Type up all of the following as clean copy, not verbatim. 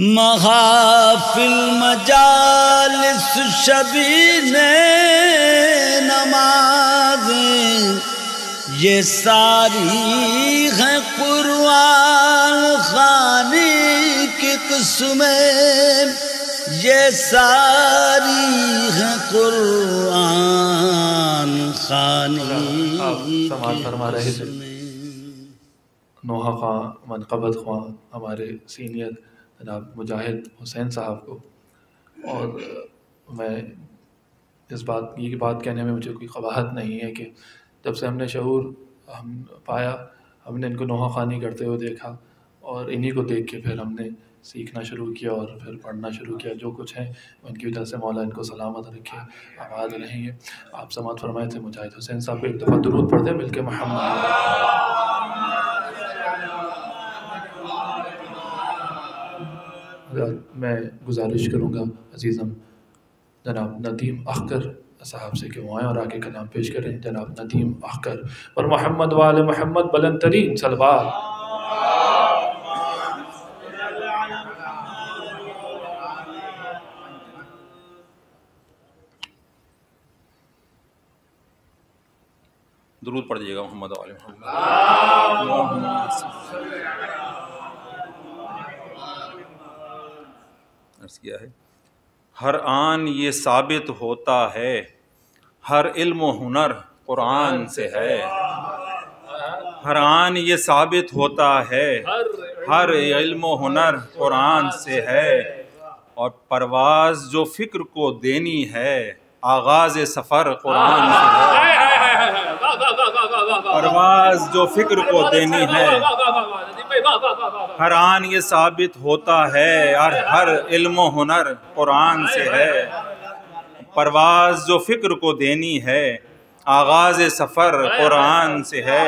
محافل مجالس شبین نمازیں یہ ساری ہیں قرآن خوانی کی قسمیں، یہ ساری ہیں قرآن خوانی سماعت فرما رہے تھے نوحہ خواں منقبت خواں ہمارے سینئر جناب مجاہد حسین صاحب کو، اور میں یہ بات کہنے میں مجھے کوئی قباحت نہیں ہے کہ جب سے ہم نے شعور پایا، ہم نے ان کو نوحہ خوانی کرتے ہوئے دیکھا، اور انہی کو دیکھ کے پھر ہم نے سیکھنا شروع کیا اور پھر پڑھنا شروع کیا۔ جو کچھ ہے ان کی وجہ سے مولا ان کو سلامت رکھے، آباد رہیں گے۔ آپ سماعت فرمائے تھے مجاہد حسین صاحب کو ایک دفعہ درود پڑھتے مل کے محمد۔ میں گزارش کروں گا عزیزم جناب ندیم اختر صاحب سے کہ وہ آئیں اور آگے کلام پیش کریں۔ جناب ندیم اختر اور محمد وآل محمد بلند ترین صلوات۔ درود پڑھ دیجیے گا محمد وآل محمد۔ عرض کیا ہے ہر آن یہ ثابت ہوتا ہے، ہر علم و ہنر قرآن سے ہے۔ ہر آن یہ ثابت ہوتا ہے، ہر علم و ہنر قرآن سے ہے، اور پرواز جو فکر کو دینی ہے، آغاز سفر قرآن سے ہے۔ پرواز جو فکر کو دینی ہے، ہر آن یہ ثابت ہوتا ہے، اور ہر علم و ہنر قرآن سے ہے۔ پرواز جو فکر کو دینی ہے، آغاز سفر قرآن سے ہے۔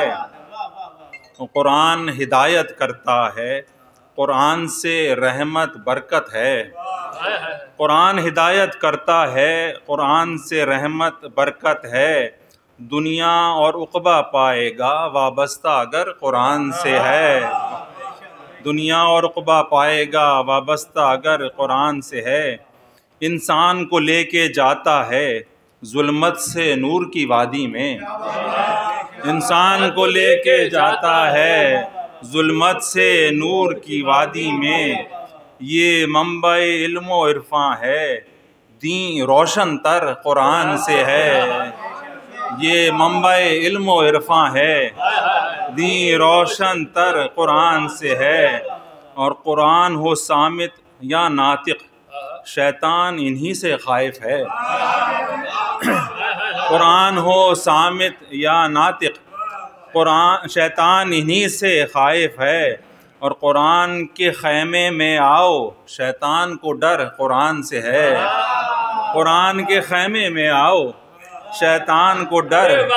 قرآن ہدایت کرتا ہے، قرآن سے رحمت برکت ہے۔ قرآن ہدایت کرتا ہے، قرآن سے رحمت برکت ہے۔ دنیا اور عقبہ پائے گا وابستہ اگر قرآن سے ہے۔ دنیا اور عقبہ پائے گا وابستہ اگر قرآن سے ہے۔ انسان کو لے کے جاتا ہے ظلمت سے نور کی وادی میں۔ انسان کو لے کے جاتا ہے ظلمت سے نور کی وادی میں۔ یہ منبع علم و عرفاں ہے، دین روشن تر قرآن سے ہے۔ یہ منبع علم و عرفاں ہے، دین روشن تر قرآن سے ہے۔ اور قرآن ہو صامت یا ناطق، شیطان انہی سے خائف ہے۔ قرآن ہو صامت یا ناطق، شیطان انہی سے خائف ہے۔ اور قرآن کے خیمے میں آؤ، شیطان کو ڈر قرآن سے ہے۔ قرآن کے خیمے میں آؤ، شیطان کو ڈر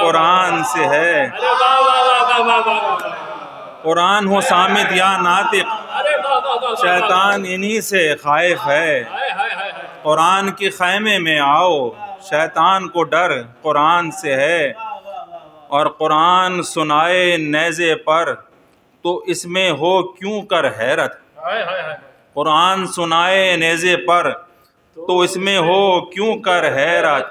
قرآن سے ہے۔ قرآن ہو صامت یا ناطق، شیطان انہی سے خائف ہے۔ قرآن کے خیمے میں آؤ، شیطان کو ڈر قرآن سے ہے۔ اور قرآن سنائے نیزے پر تو اس میں ہو کیوں کر حیرت۔ قرآن سنائے نیزے پر تو اس میں ہو کیوں کر حیرت۔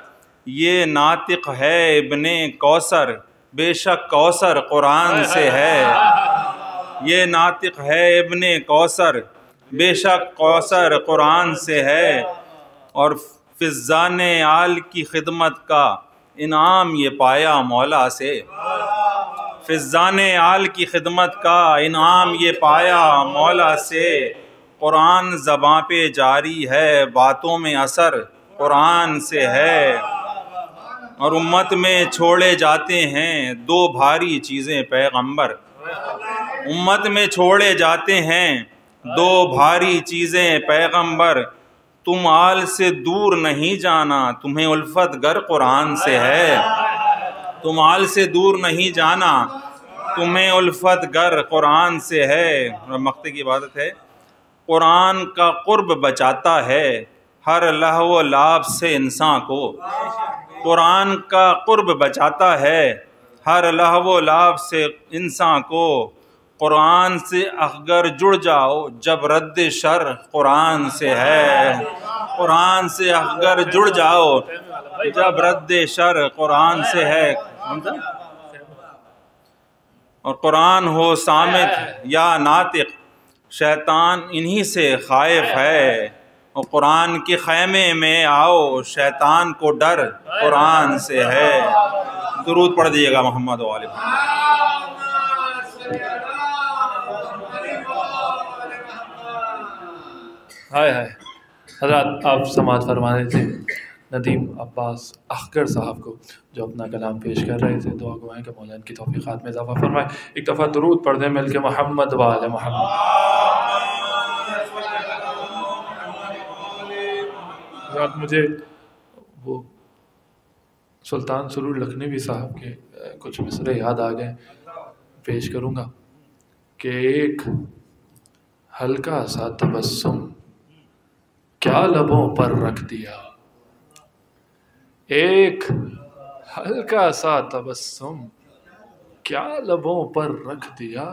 یہ ناطق ہے ابن کوثر، بے شک کوثر قرآن سے ہے۔ یہ ناطق ہے ابن کوثر، بے شک کوثر قرآن سے ہے۔ اور فضان آل کی خدمت کا انعام یہ پایا مولا سے۔ فضان آل کی خدمت کا انعام یہ پایا مولا سے۔ قرآن زباں پہ جاری ہے، باتوں میں اثر قرآن سے ہے۔ اور امت میں چھوڑے جاتے ہیں دو بھاری چیزیں پیغمبر۔ امت میں چھوڑے جاتے ہیں دو بھاری چیزیں پیغمبر۔ تم آل سے دور نہیں جانا، تمہیں الفت گر قرآن سے ہے۔ تم آل سے دور نہیں جانا، تمہیں الفت گر قرآن سے ہے۔ مقطع کی عبادت ہے۔ قرآن کا قرب بچاتا ہے ہر لہو و لعب سے انسان کو۔ قرآن کا قرب بچاتا ہے ہر لہو و لعب سے انسان کو۔ قرآن سے اگر جڑ جاؤ جب رد شر قرآن سے ہے، قرآن سے اگر جڑ جاؤ جب رد شر قرآن سے ہے، اور قرآن ہو صامت یا ناطق شیطان انہی سے خائف ہے، اور قرآن کے خیمے میں آؤ شیطان کو ڈر قرآن سے ہے۔ درود پڑھ دیجیے گا محمد و آل محمد۔ ہائے ہائے حضرات، آپ سماعت فرما رہے تھے ندیم عباس اخگر صاحب کو جو اپنا کلام پیش کر رہے تھے۔ دعا گوائیں کہ مولا ان کی توفیقات میں اضافہ فرمائے۔ ایک دفعہ درود پڑھ دیں مل کے محمد و آل محمد۔ حضرات مجھے وہ سلطان سرور لکھنوی صاحب کے کچھ مصرے یاد آ گئے، پیش کروں گا کہ ایک ہلکا سا تبسم کیا لبوں پر رکھ دیا، ایک ہلکا سا تبسم کیا لبوں پر رکھ دیا،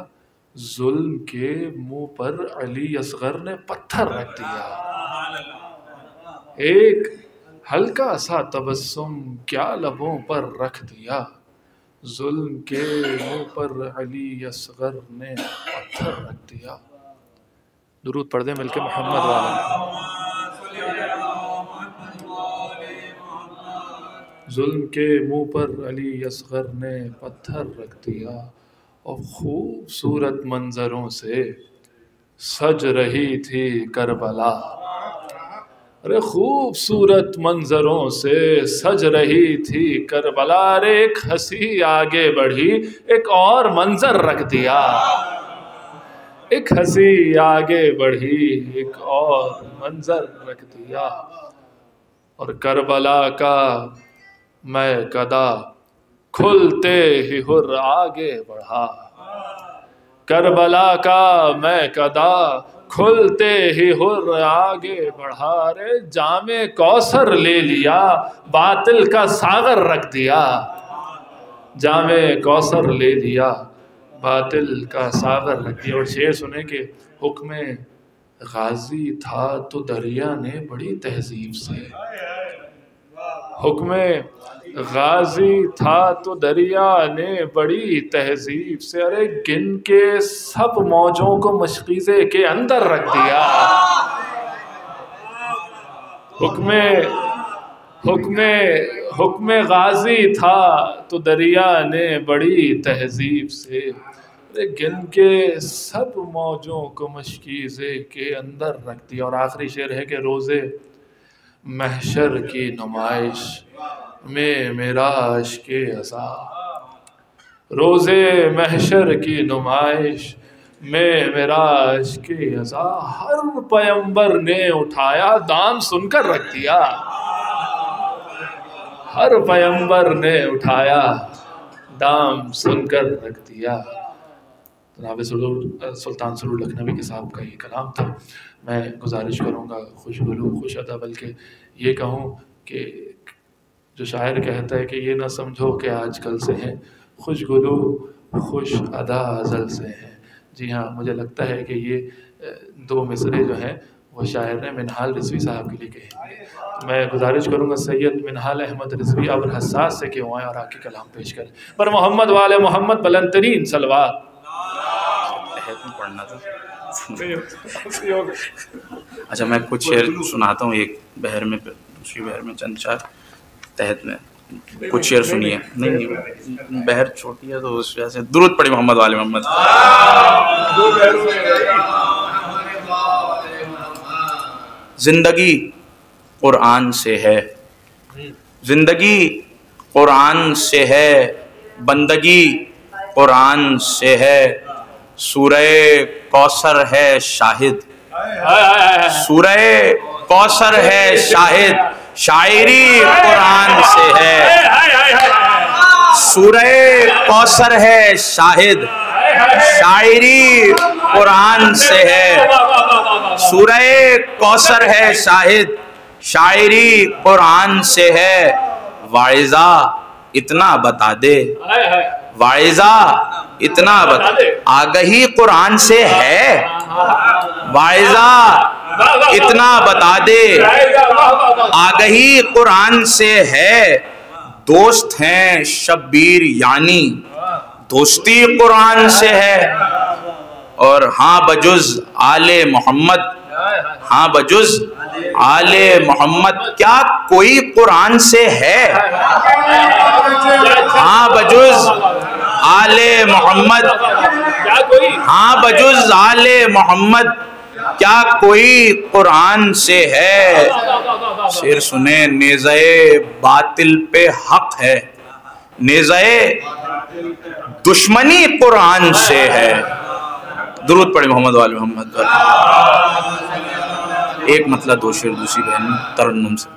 ظلم کے منہ پر علی اصغر نے پتھر رکھ دیا، ایک ہلکا سا تبسم کیا لبوں پر رکھ دیا، ظلم کے منہ پر علی اصغر نے پتھر رکھ دیا۔ درود پڑھ دیں مل کے محمد والا۔ ظلم کے منہ پر علی اصغر نے پتھر رکھ دیا، اور خوبصورت منظروں سے سج رہی تھی کربلا، ارے خوبصورت منظروں سے سج رہی تھی کربلا، ارے ایک ہنسی آگے بڑھی ایک اور منظر رکھ دیا، ایک ہنسی آگے بڑھی ایک اور منظر رکھ دیا، اور کربلا کا میں قدا کھلتے ہی ہر آگے بڑھا، کربلا کا میں قدا کھلتے ہی ہر آگے بڑھا، رے جام کوثر لے لیا باطل کا ساغر رکھ دیا، جام کوثر لے لیا باطل کا ساغر رکھ دیا۔ اور شعر سنے کہ حکم غازی تھا تو دریا نے بڑی تہذیب سے، حکم غازی تھا تو دریا نے بڑی تہذیب سے، ارے گن کے سب موجوں کو مشکیزے کے اندر رکھ دیا، حکم غازی تھا تو دریا نے بڑی تہذیب سے، ارے گن کے سب موجوں کو مشکیزے کے اندر رکھ دیا۔ اور آخری شعر ہے کہ روزے محشر کی نمائش میں میرا عشق عزا، روزے محشر کی نمائش میں میرا عشق عزا، ہر پیمبر نے اٹھایا دام سن کر رکھ دیا، ہر پیمبر نے اٹھایا دام سن کر رکھ دیا۔ جناب سلطان سرور لکھنوی کے صاحب کا یہ کلام تھا۔ میں گزارش کروں گا خوش گلو خوش ادا، بلکہ یہ کہوں کہ جو شاعر کہتا ہے کہ یہ نہ سمجھو کہ آج کل سے ہیں، خوش گلو خوش ادا ازل سے ہیں۔ جی ہاں، مجھے لگتا ہے کہ یہ دو مصرے جو ہیں وہ شاعر نے منہال رضوی صاحب کے لیے کہے۔ میں گزارش کروں گا سید منہال احمد رضوی ابو الحساس سے کہ وہ آئیں اور آ کے کلام پیش کریں۔ پر محمد والے محمد بلند ترین صلوات۔ پڑھنا تھا اچھا، میں کچھ شعر سناتا ہوں، ایک بحر میں دوسری بحر میں چند چار تحت میں کچھ شعر سنیے۔ نہیں بحر چھوٹی ہے تو اس وجہ سے درود پڑھی محمد والے محمد۔ زندگی قرآن سے ہے، زندگی قرآن سے ہے، بندگی قرآن سے ہے، سورہ کوثر ہے شاہد، سورہ کوثر ہے شاہد، شاعری قرآن سے ہے، سورہ کوثر ہے شاہد، شاعری قرآن سے ہے، سورہ کوثر ہے شاہد، شاعری قرآن سے ہے، واعظہ اتنا بتا دے، واعظہ اتنا آگہی قرآن سے ہے واعظہ، اتنا بتا دے آگہی قرآن سے ہے، دوست ہیں شبیر یعنی دوستی قرآن سے ہے، اور ہاں بجز آل محمد، ہاں بجز آل محمد کیا کوئی قرآن سے ہے؟ ہاں بجز آل محمد، ہاں بجز آل محمد کیا کوئی قرآن سے ہے؟ شعر سنیں، نیزہ باطل پہ حق ہے، نیزہ دشمنی قرآن سے ہے۔ درود پڑھیں محمد وآل محمد۔ ایک مطلب دو شعر دوسری بہن ترنم سے۔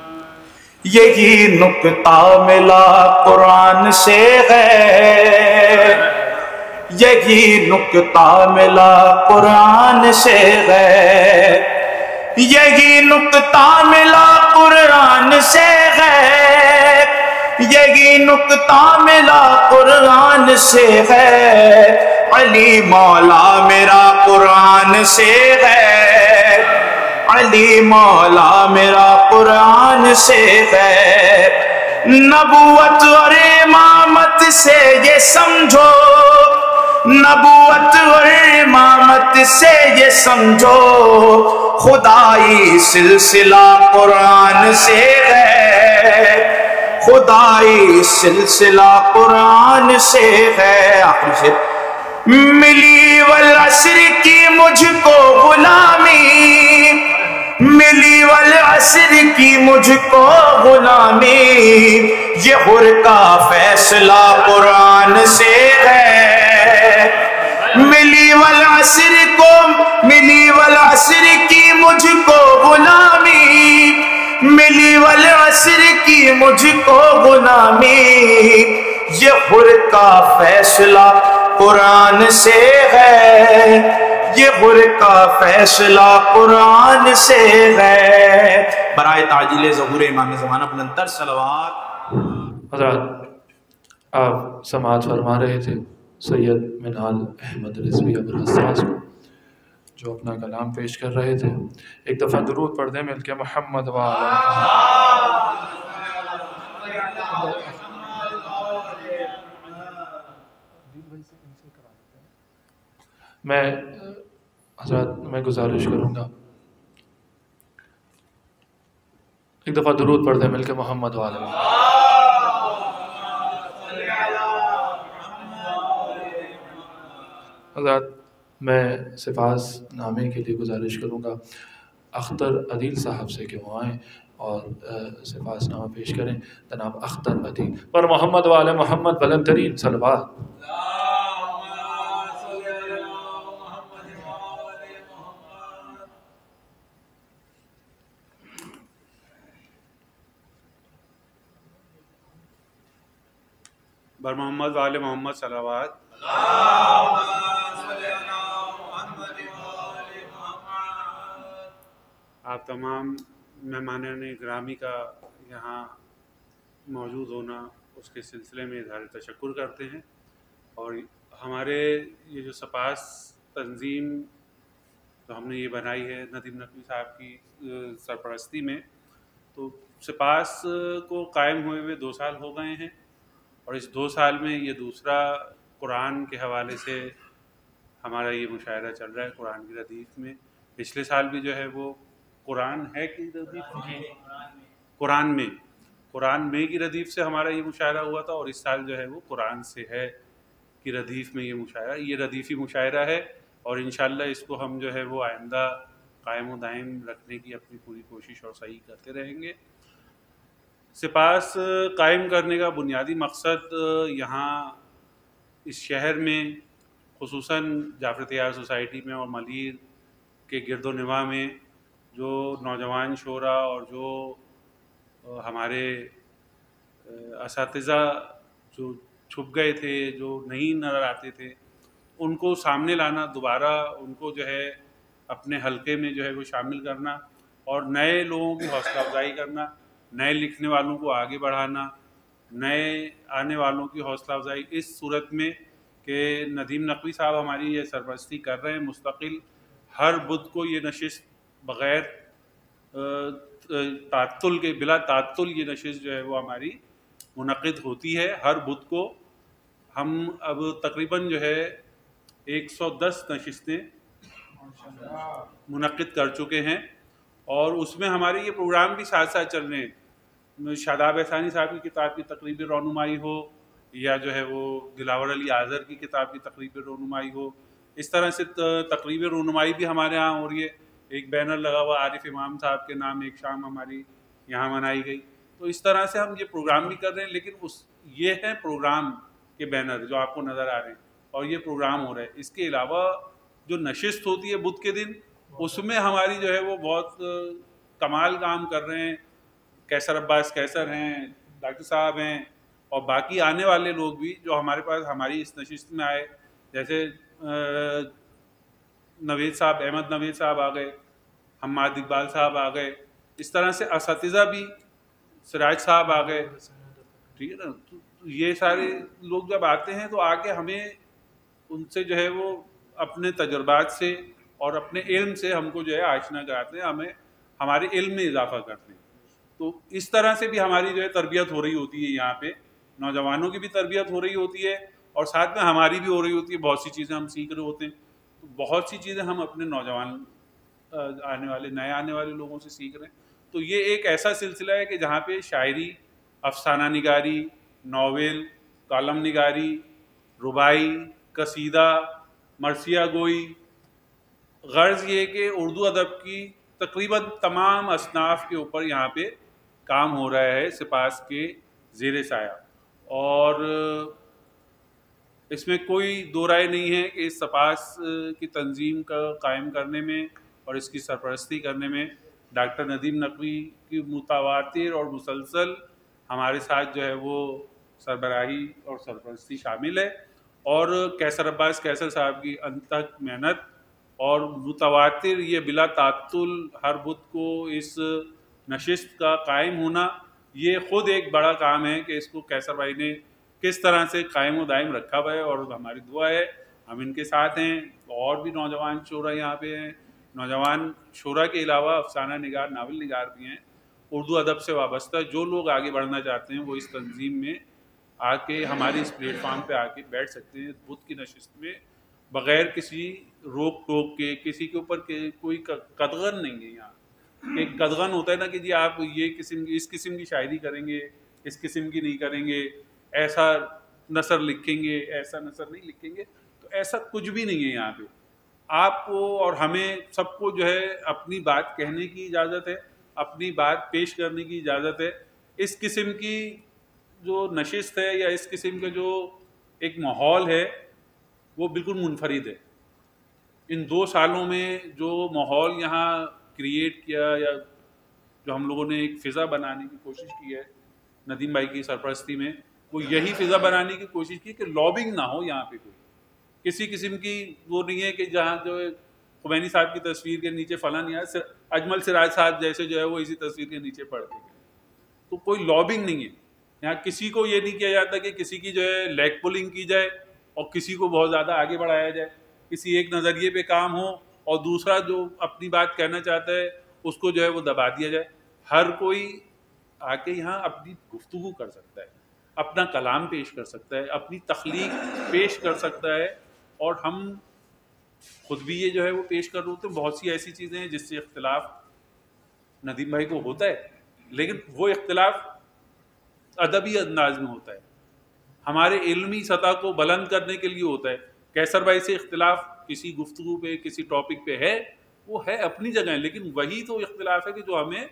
یہی نکتہ ملا قرآن سے ہے، یہی نکتہ ملا قرآن سے ہے، یہی نکتہ ملا قرآن سے ہے، یہی نکتہ ملا قرآن سے ہے، علی مولا میرا قرآن سے ہے، علی مولا میرا قرآن سے ہے، نبوت اور امامت سے یہ سمجھو، نبوت اور امامت سے یہ سمجھو، خدائی سلسلہ قرآن سے ہے، خدائی سلسلہ قرآن سے ہے۔ آخری سے ملی والعصر کی مجھ کو غلامی، ملی والعصر کی مجھ کو غلامی، یہ حر کا فیصلہ قرآن سے ہے، ملی والعصر کو، ملی والعصر کی مجھ کو غلامی، ملی والعصر کی مجھ کو غلامی، یہ حر کا فیصلہ قرآن سے ہے، یہ حر کا فیصلہ قرآن سے ہے۔ برائے تعجیل ظہور امام زمانہ بلند تر صلوات۔ حضرات آپ سماعت فرما رہے تھے سید منال احمد رضوی ابوالحساس کو، جو اپنا کلام پیش کر رہے تھے۔ ایک دفعہ درود پڑھ دیں مل کے محمد میں گزارش کروں گا ایک دفعہ درود پڑھ دیں مل کے محمد والے۔ حضرات میں سفاس نامے کے لیے گزارش کروں گا اختر عدیل صاحب سے کہ وہ آئیں اور سفاس نامہ پیش کریں۔ جناب اختر عدیل پر محمد والے محمد بلند ترین صلوات۔ بر محمد وآل محمد صلوات۔ آپ تمام مہمانان گرامی کا یہاں موجود ہونا اس کے سلسلے میں اظہار تشکر کرتے ہیں، اور ہمارے یہ جو سپاس تنظیم جو ہم نے یہ بنائی ہے ندیم نقوی صاحب کی سرپرستی میں، تو سپاس کو قائم ہوئے 2 سال ہو گئے ہیں، اور اس 2 سال میں یہ دوسرا قرآن کے حوالے سے ہمارا یہ مشاعرہ چل رہا ہے قرآن کی ردیف میں۔ پچھلے سال بھی جو ہے وہ قرآن ہے کی ردیف، قرآن میں کی ردیف سے ہمارا یہ مشاعرہ ہوا تھا، اور اس سال جو ہے وہ قرآن سے ہے کی ردیف میں یہ مشاعرہ، یہ ردیفی مشاعرہ ہے، اور انشاءاللہ اس کو ہم جو ہے وہ آئندہ قائم و دائم رکھنے کی اپنی پوری کوشش اور صحیح کرتے رہیں گے۔ سپاس قائم کرنے کا بنیادی مقصد یہاں اس شہر میں خصوصاً جعفر طیار سوسائٹی میں اور ملیر کے گرد و نواح میں جو نوجوان شعراء اور جو ہمارے اساتذہ جو چھپ گئے تھے، جو نہیں نظر آتے تھے، ان کو سامنے لانا، دوبارہ ان کو جو ہے اپنے حلقے میں جو ہے وہ شامل کرنا، اور نئے لوگوں کی حوصلہ افزائی کرنا، نئے لکھنے والوں کو آگے بڑھانا، نئے آنے والوں کی حوصلہ افزائی اس صورت میں کہ ندیم نقوی صاحب ہماری یہ سرپرستی کر رہے ہیں مستقل. ہر بدھ کو یہ نشست بغیر تعطل کے، بلا تعطل یہ نشست جو ہے وہ ہماری منعقد ہوتی ہے ہر بدھ کو. ہم اب تقریباً جو ہے 110 نشستیں منعقد کر چکے ہیں، اور اس میں ہمارے یہ پروگرام بھی ساتھ ساتھ چل رہے ہیں. شاداب احسانی صاحب کی کتاب کی تقریبی رونمائی ہو، یا جو ہے وہ دلاور علی آذر کی کتاب کی تقریبی رونمائی ہو، اس طرح سے تقریبی رونمائی بھی ہمارے ہاں ہو رہی ہے. ایک بینر لگا ہوا عارف امام صاحب کے نام ایک شام ہماری یہاں منائی گئی. تو اس طرح سے ہم یہ پروگرام بھی کر رہے ہیں، لیکن یہ ہے پروگرام کے بینر جو آپ کو نظر آ رہے ہیں، اور یہ پروگرام ہو رہا ہے. اس کے علاوہ جو نشست ہوتی ہے بدھ کے دن، اس میں ہماری جو ہے وہ بہت کمال کام کر رہے ہیں. کیسر عباس کیسر ہیں، ڈاکٹر صاحب ہیں، اور باقی آنے والے لوگ بھی جو ہمارے پاس ہماری اس نشست میں آئے، جیسے نوید صاحب، احمد نوید صاحب آ گئے، حماد اقبال صاحب آ گئے. اس طرح سے اساتذہ بھی، سراج صاحب آ گئے. ٹھیک ہے نا. یہ سارے لوگ جب آتے ہیں تو آ کے ہمیں ان سے جو ہے وہ اپنے تجربات سے اور اپنے علم سے ہم کو جو ہے آشنا کراتے ہیں، ہمیں ہمارے علم میں اضافہ کرتے ہیں. تو اس طرح سے بھی ہماری جو ہے تربیت ہو رہی ہوتی ہے. یہاں پہ نوجوانوں کی بھی تربیت ہو رہی ہوتی ہے، اور ساتھ میں ہماری بھی ہو رہی ہوتی ہے. بہت سی چیزیں ہم سیکھ رہے ہوتے ہیں. تو بہت سی چیزیں ہم اپنے نوجوان نئے آنے والے لوگوں سے سیکھ رہے ہیں. تو یہ ایک ایسا سلسلہ ہے کہ جہاں پہ شاعری، افسانہ نگاری، ناول، کالم نگاری، ربائی، قصیدہ، مرثیہ گوئی، غرض یہ کہ اردو ادب کی تقریباً تمام اصناف کے اوپر یہاں پہ کام ہو رہا ہے سپاس کے زیر سایہ. اور اس میں کوئی دو رائے نہیں ہے کہ اس سپاس کی تنظیم کا قائم کرنے میں اور اس کی سرپرستی کرنے میں ڈاکٹر ندیم نقوی کی متواتر اور مسلسل ہمارے ساتھ جو ہے وہ سربراہی اور سرپرستی شامل ہے، اور کیسر عباس کیسر صاحب کی انتھک محنت اور متواتر یہ بلا تعطل ہر بدھ کو اس نشست کا قائم ہونا، یہ خود ایک بڑا کام ہے کہ اس کو کیسر بھائی نے کس طرح سے قائم و دائم رکھا ہوا ہے. اور ہماری دعا ہے ہم ان کے ساتھ ہیں. اور بھی نوجوان شعراء یہاں پہ ہیں. نوجوان شعراء کے علاوہ افسانہ نگار، ناول نگار بھی ہیں، اردو ادب سے وابستہ. جو لوگ آگے بڑھنا چاہتے ہیں وہ اس تنظیم میں آ کے ہماری اس پلیٹ فارم پہ آ کے بیٹھ سکتے ہیں بدھ کی نشست میں، بغیر کسی روک ٹوک کے. کسی کے اوپر کوئی قدغن نہیں ہے. یہاں ایک قدغن ہوتا ہے نا کہ جی آپ یہ اس قسم کی شاعری کریں گے، اس قسم کی نہیں کریں گے، ایسا نثر لکھیں گے، ایسا نثر نہیں لکھیں گے. تو ایسا کچھ بھی نہیں ہے. یہاں پہ آپ کو اور ہمیں سب کو جو ہے اپنی بات کہنے کی اجازت ہے، اپنی بات پیش کرنے کی اجازت ہے. اس قسم کی جو نشست ہے یا اس قسم کا جو ایک ماحول ہے وہ بالکل منفرد ہے. ان 2 سالوں میں جو ماحول یہاں کریٹ کیا، یا جو ہم لوگوں نے ایک فضا بنانے کی کوشش کی ہے ندیم بھائی کی سرپرستی میں، وہ یہی فضا بنانے کی کوشش کی کہ لابنگ نہ ہو. یہاں پہ کوئی کسی قسم کی وہ نہیں ہے کہ جہاں جو خمینی صاحب کی تصویر کے نیچے فلاں نہیں آیا، اجمل سراج صاحب جیسے جو ہے وہ اسی تصویر کے نیچے پڑھ کے گئے. تو کوئی لابنگ نہیں ہے یہاں. کسی کو یہ نہیں کیا جاتا کہ کسی کی جو ہے لیگ پولنگ کی جائے اور کسی کو بہت زیادہ آگے بڑھایا جائے، کسی ایک نظریے پہ کام ہو اور دوسرا جو اپنی بات کہنا چاہتا ہے اس کو جو ہے وہ دبا دیا جائے. ہر کوئی آ کے یہاں اپنی گفتگو کر سکتا ہے، اپنا کلام پیش کر سکتا ہے، اپنی تخلیق پیش کر سکتا ہے. اور ہم خود بھی یہ جو ہے وہ پیش کر رہے ہوتے ہیں. بہت سی ایسی چیزیں ہیں جس سے اختلاف ندیم بھائی کو ہوتا ہے، لیکن وہ اختلاف ادبی انداز میں ہوتا ہے، ہمارے علمی سطح کو بلند کرنے کے لیے ہوتا ہے. کیسر بھائی سے اختلاف کسی گفتگو پہ، کسی ٹاپک پہ ہے، وہ ہے اپنی جگہ ہے، لیکن وہی تو اختلاف ہے کہ جو ہمیں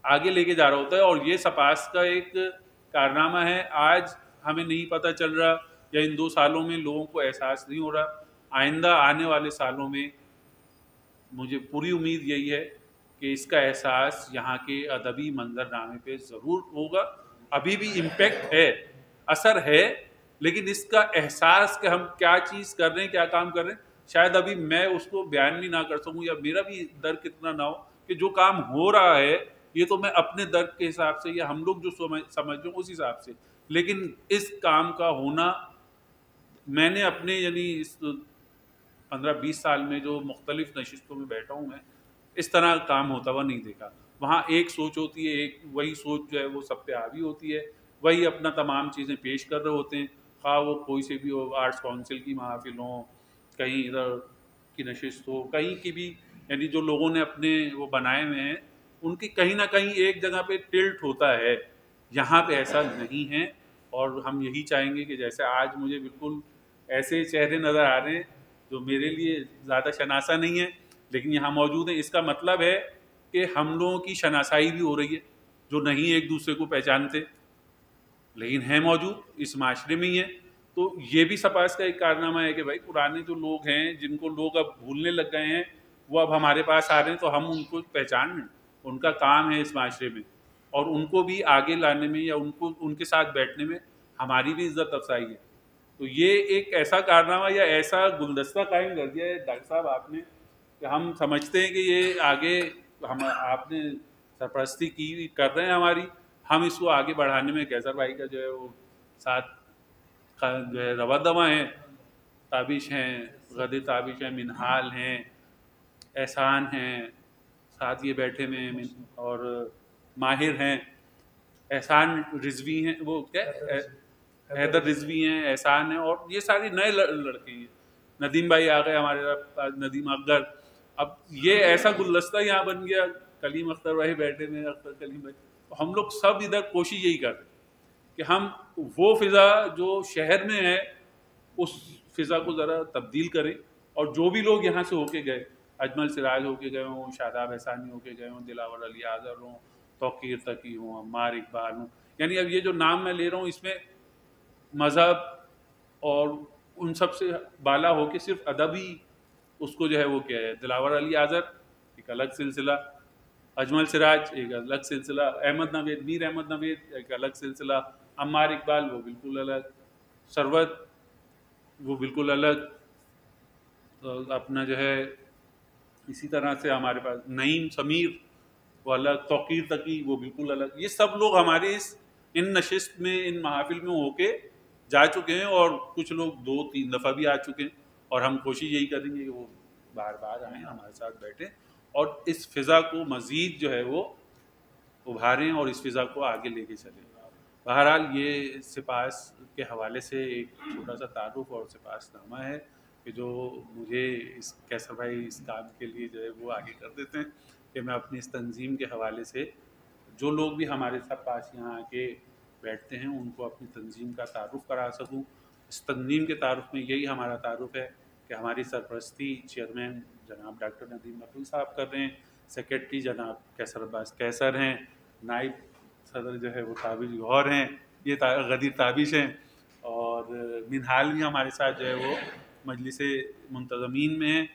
آگے لے کے جا رہا ہوتا ہے. اور یہ سپاس کا ایک کارنامہ ہے. آج ہمیں نہیں پتہ چل رہا یا ان 2 سالوں میں لوگوں کو احساس نہیں ہو رہا. آئندہ آنے والے سالوں میں مجھے پوری امید یہی ہے کہ اس کا احساس یہاں کے ادبی منظر نامے پہ ضرور ہوگا. ابھی بھی امپیکٹ ہے، اثر ہے، لیکن اس کا احساس کہ ہم کیا چیز کر رہے ہیں، کیا کام کر رہے ہیں، شاید ابھی میں اس کو بیان بھی نہ کر سکوں، یا میرا بھی درک اتنا نہ ہو کہ جو کام ہو رہا ہے یہ تو میں اپنے درک کے حساب سے یا ہم لوگ جو سمجھ رہے ہیں اس حساب سے، لیکن اس کام کا ہونا میں نے اپنے یعنی اس 15-20 سال میں جو مختلف نشستوں میں بیٹھا ہوں میں اس طرح کام ہوتا ہوا نہیں دیکھا. وہاں ایک سوچ ہوتی ہے، ایک وہی سوچ جو ہے وہ سب پہ حاوی ہوتی ہے، وہی اپنا تمام چیزیں پیش کر رہے ہوتے ہیں، خواہ وہ کوئی سے بھی ہو، آرٹس کونسل کی محافل ہوں، کہیں ادھر کی نشست ہو، کہیں کی بھی، یعنی جو لوگوں نے اپنے وہ بنائے ہوئے ہیں ان کی کہیں نہ کہیں ایک جگہ پہ ٹلٹ ہوتا ہے. یہاں پہ ایسا نہیں ہے، اور ہم یہی چاہیں گے کہ جیسے آج مجھے بالکل ایسے چہرے نظر آ رہے ہیں جو میرے لیے زیادہ شناسہ نہیں ہے لیکن یہاں موجود ہیں، اس کا مطلب ہے کہ ہم لوگوں کی شناسائی بھی ہو رہی ہے، جو نہیں ایک دوسرے کو پہچانتے لیکن ہیں موجود اس معاشرے میں ہی ہیں. تو یہ بھی سپاس کا ایک کارنامہ ہے کہ بھائی پرانے جو لوگ ہیں جن کو لوگ اب بھولنے لگ گئے ہیں وہ اب ہمارے پاس آ رہے ہیں، تو ہم ان کو پہچان لیں. ان کا کام ہے اس معاشرے میں، اور ان کو بھی آگے لانے میں یا ان کے ساتھ بیٹھنے میں ہماری بھی عزت افزائی ہے. تو یہ ایک ایسا کارنامہ یا ایسا گلدستہ قائم کر دیا ہے ڈاکٹر صاحب آپ نے کہ ہم سمجھتے ہیں کہ یہ آگے آپ نے سرپرستی کی کر رہے ہیں ہماری، ہم اس کو آگے بڑھانے میں کیسر بھائی کا جو ہے وہ ساتھ جو ہے روا دوا ہیں. تابش ہیں، غدیر تابش ہیں، منہال ہیں، احسان ہیں، ساتھ یہ بیٹھے میں، اور ماہر ہیں، احسان رضوی ہیں، وہ کیا حیدر رضوی ہیں، احسان ہیں، اور یہ سارے نئے لڑکے ہیں. ندیم بھائی آ گئے ہمارے پاس، ندیم اکبر. اب یہ ایسا گلدستہ یہاں بن گیا، کلیم اختر بھائی بیٹھے میں، اختر کلیم بھائی. ہم لوگ سب ادھر کوشش یہی کرتے ہیں کہ ہم وہ فضا جو شہر میں ہے اس فضا کو ذرا تبدیل کریں، اور جو بھی لوگ یہاں سے ہو کے گئے، اجمل سراج ہو کے گئے ہوں، شاداب احسانی ہو کے گئے ہوں، دلاور علی آذر ہوں، توقیر تقی ہوں، عمار اقبال ہوں، یعنی اب یہ جو نام میں لے رہا ہوں اس میں مذہب اور ان سب سے بالا ہو کے صرف ادب ہی اس کو جو ہے وہ کیا ہے. دلاور علی آذر ایک الگ سلسلہ، اجمل سراج ایک الگ سلسلہ، احمد نوید، میر احمد نوید ایک الگ سلسلہ، عمار اقبال وہ بالکل الگ، ثروت وہ بالکل الگ، اپنا جو ہے اسی طرح سے ہمارے پاس نعیم سمیر وہ الگ، توقیر تقی وہ بالکل الگ. یہ سب لوگ ہمارے ان نشست میں، ان محافل میں ہو کے جا چکے ہیں، اور کچھ لوگ 2-3 دفعہ بھی آ چکے ہیں، اور ہم کوشش یہی کریں گے کہ وہ بار بار آئیں، ہمارے ساتھ بیٹھیں، اور اس فضا کو مزید جو ہے وہ ابھاریں اور اس فضا کو آگے لے کے چلیں. بہرحال یہ سپاس کے حوالے سے ایک چھوٹا سا تعارف اور سپاس نامہ ہے کہ جو مجھے اس کیسر بھائی اس کام کے لیے جو ہے وہ آگے کر دیتے ہیں کہ میں اپنی اس تنظیم کے حوالے سے جو لوگ بھی ہمارے ساتھ پاس یہاں آ کے بیٹھتے ہیں ان کو اپنی تنظیم کا تعارف کرا سکوں. اس تنظیم کے تعارف میں یہی ہمارا تعارف ہے کہ ہماری سرپرستی چیئرمین جناب ڈاکٹر ندیم اکبر صاحب کر رہے ہیں، سیکرٹری جناب کیسر عباس کیسر ہیں، نائب صدر جو ہے وہ تابش غور ہیں، یہ غدیر تابش ہیں، اور منہال بھی ہمارے ساتھ جو ہے وہ مجلس منتظمین میں ہیں.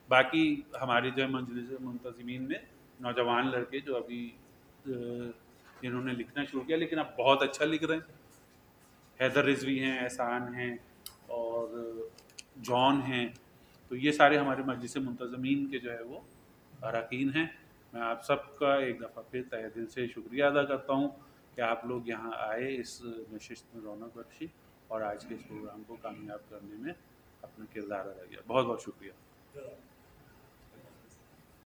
باقی ہمارے جو ہے مجلس منتظمین میں نوجوان لڑکے جو ابھی انہوں نے لکھنا شروع کیا لیکن اب بہت اچھا لکھ رہے ہیں، حیدر رضوی ہیں، احسان ہیں، اور جان ہیں. تو یہ سارے ہمارے مجلس منتظمین کے جو ہے وہ اراکین ہیں. میں آپ سب کا ایک دفعہ پھر تہہ دل سے شکریہ ادا کرتا ہوں کہ آپ لوگ یہاں آئے، اس نشست میں رونق بخشی اور آج کے اس پروگرام کو کامیاب کرنے میں اپنا کردار ادا کیا. بہت بہت شکریہ.